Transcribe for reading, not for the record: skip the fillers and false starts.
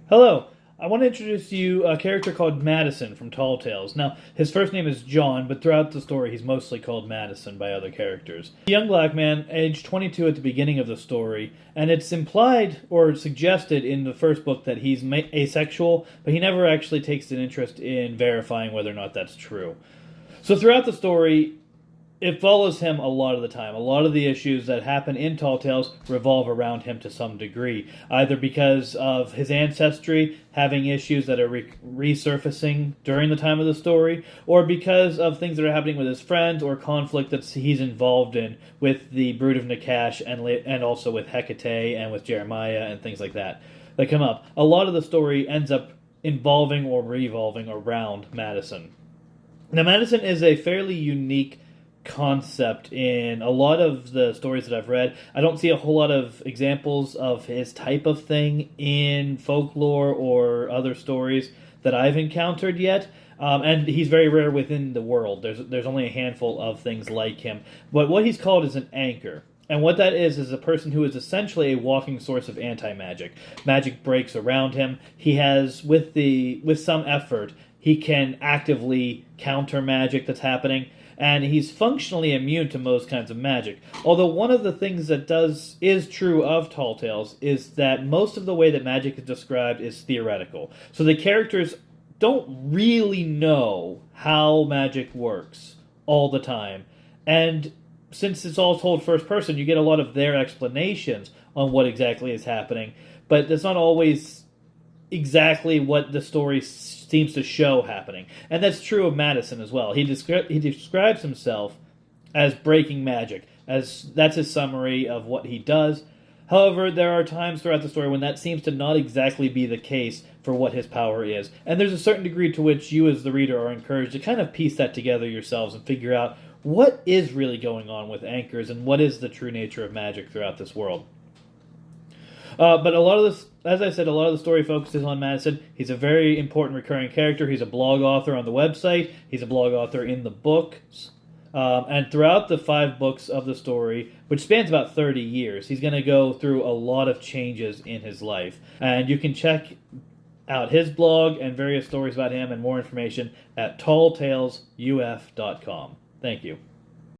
Hello. I want to introduce to you a character called Matteson from Tall Tales. Now, his first name is John, but throughout the story he's mostly called Matteson by other characters. A young black man, aged 22 at the beginning of the story, and it's implied or suggested in the first book that he's asexual, but he never actually takes an interest in verifying whether or not that's true. So throughout the story, it follows him a lot of the time. A lot of the issues that happen in Tall Tales revolve around him to some degree, either because of his ancestry having issues that are resurfacing during the time of the story, or because of things that are happening with his friends or conflict that he's involved in with the Brood of Nakash and also with Hecate and with Jeremiah and things like that come up. A lot of the story ends up involving or revolving around Matteson. Now, Matteson is a fairly unique concept in a lot of the stories that I've read. I don't see a whole lot of examples of his type of thing in folklore or other stories that I've encountered yet. And he's very rare within the world. There's only a handful of things like him. But what he's called is an anchor. And what that is a person who is essentially a walking source of anti-magic. Magic breaks around him. He has, with some effort, he can actively counter magic that's happening, and he's functionally immune to most kinds of magic. Although one of the things that is true of Tall Tales is that most of the way that magic is described is theoretical. So the characters don't really know how magic works all the time. And since it's all told first person, you get a lot of their explanations on what exactly is happening. But it's not always exactly what the story seems to show happening. And that's true of Matteson as well. He describes himself as breaking magic, as that's his summary of what he does. However, there are times throughout the story when that seems to not exactly be the case for what his power is. And there's a certain degree to which you as the reader are encouraged to kind of piece that together yourselves and figure out what is really going on with anchors and what is the true nature of magic throughout this world. But a lot of this, as I said, a lot of the story focuses on Matteson. He's a very important recurring character. He's a blog author on the website. He's a blog author in the books. And throughout the 5 books of the story, which spans about 30 years, he's going to go through a lot of changes in his life. And you can check out his blog and various stories about him and more information at talltalesuf.com. Thank you.